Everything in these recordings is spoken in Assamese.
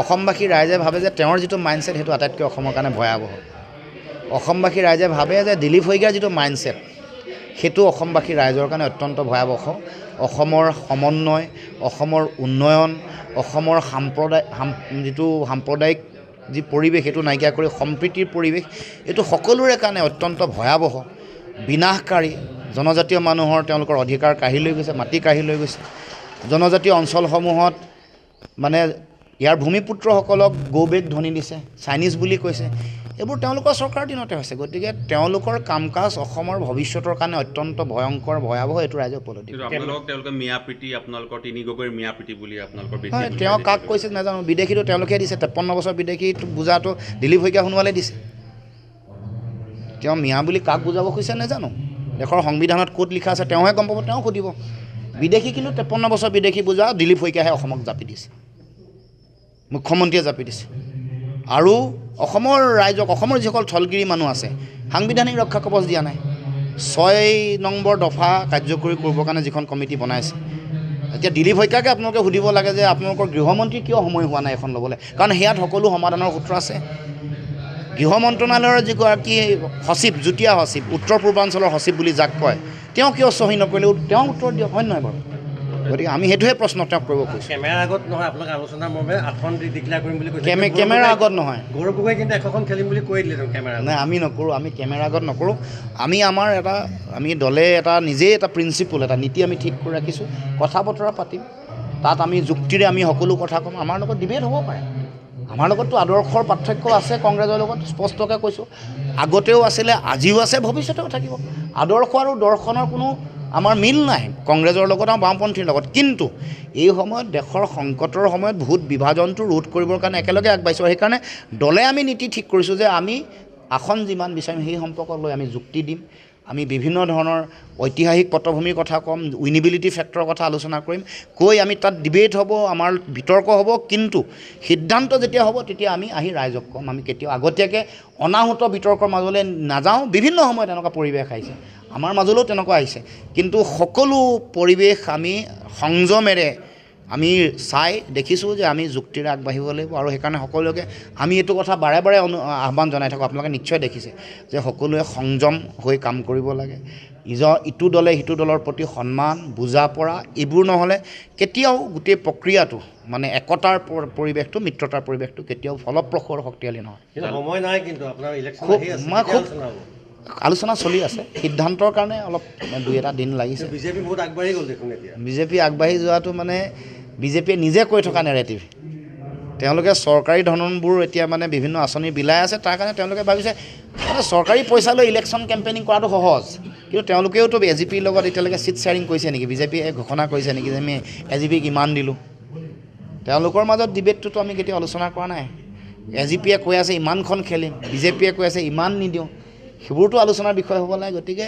অসমবাসী ৰাইজে ভাবে যে তেওঁৰ যিটো মাইণ্ডছেট সেইটো আটাইতকৈ অসমৰ কাৰণে ভয়াৱহ। অসমবাসী ৰাইজে ভাবে যে দিলীপ শইকীয়াৰ যিটো মাইণ্ডছেট সেইটো অসমবাসী ৰাইজৰ কাৰণে অত্যন্ত ভয়াৱহ। অসমৰ সমন্বয়, অসমৰ উন্নয়ন, অসমৰ যিটো সাম্প্ৰদায়িক যি পৰিৱেশ সেইটো নাইকিয়া কৰি সম্প্ৰীতিৰ পৰিৱেশ এইটো সকলোৰে কাৰণে অত্যন্ত ভয়াৱহ, বিনাশকাৰী। জনজাতীয় মানুহৰ তেওঁলোকৰ অধিকাৰ কাঢ়ি লৈ গৈছে, মাটি কাঢ়ি লৈ গৈছে। জনজাতীয় অঞ্চলসমূহত মানে ইয়াৰ ভূমিপুত্ৰসকলক গৌবেগ ধ্বনি দিছে, চাইনিজ বুলি কৈছে। এইবোৰ তেওঁলোকৰ চৰকাৰৰ দিনতে হৈছে। গতিকে তেওঁলোকৰ কাম কাজ অসমৰ ভৱিষ্যতৰ কাৰণে অত্যন্ত ভয়ংকৰ, ভয়াৱহ। এইটো ৰাইজে উপলব্ধি তেওঁলোকে মিয়াপ্ৰীতি, আপোনালোকৰ তিনি গগৈৰ মিয়াপ্ৰীতি বুলি আপোনালোকৰ হয়, তেওঁ কাক কৈছে নাজানো। বিদেশীটো তেওঁলোকে দিছে। 53 বছৰ বিদেশী বুজাটো দিলীপ শইকীয়া সোণোৱালে দিছে। তেওঁ মিয়া বুলি কাক বুজাব খুজিছে নাজানো। দেশৰ সংবিধানত ক'ত লিখা আছে তেওঁহে গম পাব, তেওঁ সুধিব। বিদেশী কিন্তু 53 বছৰ বিদেশী বুজা দিলীপ শইকীয়াহে অসমক জাপি দিছে, মুখ্যমন্ত্ৰীয়ে জাপি দিছে। আৰু অসমৰ ৰাইজক, অসমৰ যিসকল থলগিৰি মানুহ আছে, সাংবিধানিক ৰক্ষা কৱচ দিয়া নাই। 6 নম্বৰ দফা কাৰ্যকৰী কৰিবৰ কাৰণে যিখন কমিটি বনাইছে, এতিয়া দিলীপ শইকীয়াকে আপোনালোকে সুধিব লাগে যে আপোনালোকৰ গৃহমন্ত্ৰী কিয় সময় হোৱা নাই এখন ল'বলৈ, কাৰণ সেয়াত সকলো সমাধানৰ সূত্ৰ আছে। গৃহ মন্ত্ৰণালয়ৰ যিগৰাকী সচিব, যুটীয়া সচিব, উত্তৰ পূৰ্বাঞ্চলৰ সচিব বুলি যাক কয়, তেওঁ কিয় চহী নকৰিলে তেওঁ উত্তৰ দিয়ক, হয় নহয় বাৰু? গতিকে আমি সেইটোহে প্ৰশ্ন তেওঁক কৰিব খুজিছোঁ। কেমেৰাৰ আগত নহয়, আপোনালোকে আলোচনাৰ মৰ্মে 8খন ডিক্লেয়াৰ কৰিম বুলি কৈছে। কেমেৰাৰ আগত নহয়, গৌৰৱ গগৈ কিন্তু 100খন খেলিম বুলি কৈ দিলে কেমেৰা। নাই, আমি নকৰোঁ, আমি কেমেৰাৰ আগত নকৰোঁ। আমি দলে নিজেই এটা প্ৰিন্সিপল, এটা নীতি আমি ঠিক কৰি ৰাখিছোঁ। কথা বতৰা পাতিম, তাত আমি যুক্তিৰে আমি সকলো কথা ক'ম। আমাৰ লগত ডিবেট হ'ব পাৰে, আমাৰ লগততো আদৰ্শৰ পাৰ্থক্য আছে কংগ্ৰেছৰ লগত, স্পষ্টকৈ কৈছোঁ। আগতেও আছিলে, আজিও আছে, ভৱিষ্যতেও থাকিব। আদৰ্শ আৰু দৰ্শনৰ কোনো আমাৰ মিল নাই কংগ্ৰেছৰ লগত আৰু বামপন্থীৰ লগত। কিন্তু এই সময়ত দেশৰ সংকটৰ সময়ত ভোট বিভাজনটো ৰোধ কৰিবৰ কাৰণে একেলগে আগবাঢ়িছোঁ। সেইকাৰণে দলে আমি নীতি ঠিক কৰিছোঁ যে আমি আসন যিমান বিচাৰিম সেই সম্পৰ্কক লৈ আমি যুক্তি দিম। আমি বিভিন্ন ধৰণৰ ঐতিহাসিক পটভূমিৰ কথা ক'ম, উইনিবিলিটি ফেক্টৰৰ কথা আলোচনা কৰিম, কৈ আমি তাত ডিবেট হ'ব, আমাৰ বিতৰ্ক হ'ব। কিন্তু সিদ্ধান্ত যেতিয়া হ'ব তেতিয়া আমি আহি ৰাইজক ক'ম। আমি কেতিয়াও আগতীয়াকৈ অনাহুত বিতৰ্কৰ মাজলৈ নাযাওঁ। বিভিন্ন সময়ত এনেকুৱা পৰিৱেশ আহিছে, আমাৰ মাজলৈও তেনেকুৱা আহিছে। কিন্তু সকলো পৰিৱেশ আমি সংযমেৰে আমি চাই দেখিছোঁ যে আমি যুক্তিৰে আগবাঢ়িব লাগিব। আৰু সেইকাৰণে সকলোকে আমি এইটো কথা বাৰে বাৰে আহ্বান জনাই থাকোঁ। আপোনালোকে নিশ্চয় দেখিছে যে সকলোৱে সংযম হৈ কাম কৰিব লাগে। ইটো দলে সিটো দলৰ প্ৰতি সন্মান, বুজা পৰা, এইবোৰ নহ'লে কেতিয়াও গোটেই প্ৰক্ৰিয়াটো মানে একতাৰ পৰিৱেশটো, মিত্ৰতাৰ পৰিৱেশটো কেতিয়াও ফলপ্ৰসূ আৰু শক্তিশালী নহয়। সময় নাই, কিন্তু আপোনাৰ ইলেকশ্যন আহি আছে, খুব আলোচনা চলি আছে। সিদ্ধান্তৰ কাৰণে অলপ 2-এটা দিন লাগিছে। বিজেপি বহুত আগবাঢ়ি গ'ল দেখোন এতিয়া। বিজেপি আগবাঢ়ি যোৱাটো মানে বিজেপিয়ে নিজে কৈ থকা নেৰেটিভ। তেওঁলোকে চৰকাৰী ধনবোৰ এতিয়া মানে বিভিন্ন আঁচনি বিলাই আছে। তাৰ কাৰণে তেওঁলোকে ভাবিছে মানে চৰকাৰী পইচা লৈ ইলেকশ্যন কেম্পেইনিং কৰাটো সহজ। কিন্তু তেওঁলোকেওতো AGPৰ লগত এতিয়ালৈকে চিট শ্বেয়াৰিং কৰিছে নেকি? বিজেপিয়ে ঘোষণা কৰিছে নেকি যে আমি AGPক ইমান দিলোঁ? তেওঁলোকৰ মাজত ডিবেটটোতো আমি কেতিয়াও আলোচনা কৰা নাই। AGPয়ে কৈ আছে ইমানখন খেলিম, বিজেপিয়ে কৈ আছে ইমান নিদিওঁ। সেইবোৰতো আলোচনাৰ বিষয় হ'ব লাগে। গতিকে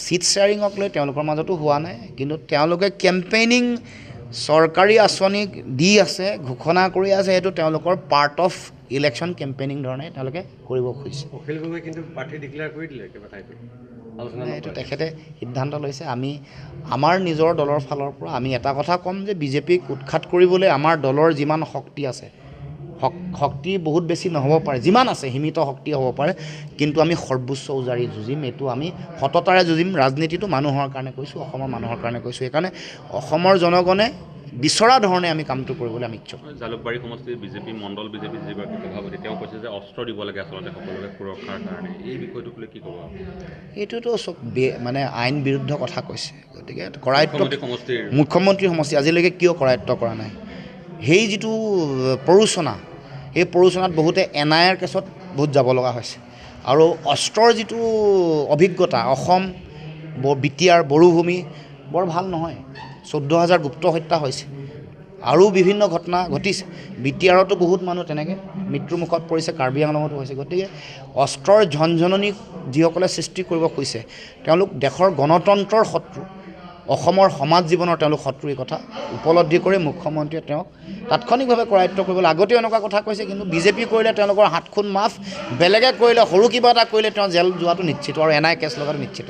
চিট শ্বেয়াৰিঙক লৈ তেওঁলোকৰ মাজতো হোৱা নাই। কিন্তু তেওঁলোকে কেম্পেইনিং চৰকাৰী আঁচনি দি আছে, ঘোষণা কৰি আছে। সেইটো তেওঁলোকৰ পাৰ্ট অফ ইলেকশ্যন কেম্পেইনিং ধৰণে তেওঁলোকে কৰিব খুজিছে। অখিল গগৈ কিন্তু প্ৰাৰ্থী ডিক্লেয়াৰ কৰি দিলে কিবা ঠাইটো আলোচনা। এইটো তেখেতে সিদ্ধান্ত লৈছে। আমাৰ নিজৰ দলৰ ফালৰ পৰা আমি এটা কথা ক'ম যে বিজেপিক উৎখাত কৰিবলৈ আমাৰ দলৰ যিমান শক্তি আছে, শক্তি বহুত বেছি নহ'ব পাৰে, যিমান আছে সীমিত শক্তি হ'ব পাৰে, কিন্তু আমি সৰ্বোচ্চ উজাৰি যুঁজিম। এইটো আমি সততাৰে যুঁজিম। ৰাজনীতিটো মানুহৰ কাৰণে কৈছোঁ, অসমৰ মানুহৰ কাৰণে কৈছোঁ। সেইকাৰণে অসমৰ জনগণে বিচৰা ধৰণে আমি কামটো কৰিবলৈ আমি ইচ্ছুক। জালুকবাৰী সমষ্টিৰ বিজেপি মণ্ডল বিজেপি যিগৰাকী সভাপতি তেওঁ কৈছে যে অস্ত্ৰ দিব লাগে আচলতে সকলোকে সুৰক্ষাৰ কাৰণে। এই বিষয়টোক লৈ কি ক'ব? এইটোতো চব মানে আইন বিৰুদ্ধ কথা কৈছে। গতিকে কৰায়ত্ব মুখ্যমন্ত্ৰী সমষ্টি আজিলৈকে কিয় কৰায়ত্ব কৰা নাই? সেই যিটো প্ৰৰোচনা, সেই প্ৰৰোচনাত বহুতে NIAৰ কেছত বহুত যাব লগা হৈছে। আৰু অস্ত্ৰৰ যিটো অভিজ্ঞতা, অসম BTR বড়োভূমি বৰ ভাল নহয়। 14,000 গুপ্ত হত্যা হৈছে আৰু বিভিন্ন ঘটনা ঘটিছে। BTRতো বহুত মানুহ তেনেকৈ মৃত্যুমুখত পৰিছে, কাৰ্বি আংলঙতো হৈছে। গতিকে অস্ত্ৰৰ ঝনঝননি যিসকলে সৃষ্টি কৰিব খুজিছে তেওঁলোক দেশৰ গণতন্ত্ৰৰ শত্ৰু, অসমৰ সমাজ জীৱনৰ তেওঁলোক শত্ৰু। এই কথা উপলব্ধি কৰি মুখ্যমন্ত্ৰীয়ে তেওঁক তাৎক্ষণিকভাৱে কৰায়ত্ব কৰিবলৈ আগতেও এনেকুৱা কথা কৈছে। কিন্তু বিজেপি কৰিলে তেওঁলোকৰ হাতখন মাফ, বেলেগে কৰিলে সৰু কিবা এটা কৰিলে তেওঁ জেল যোৱাটো নিশ্চিত আৰু NIA কেছ লগাটো নিশ্চিত।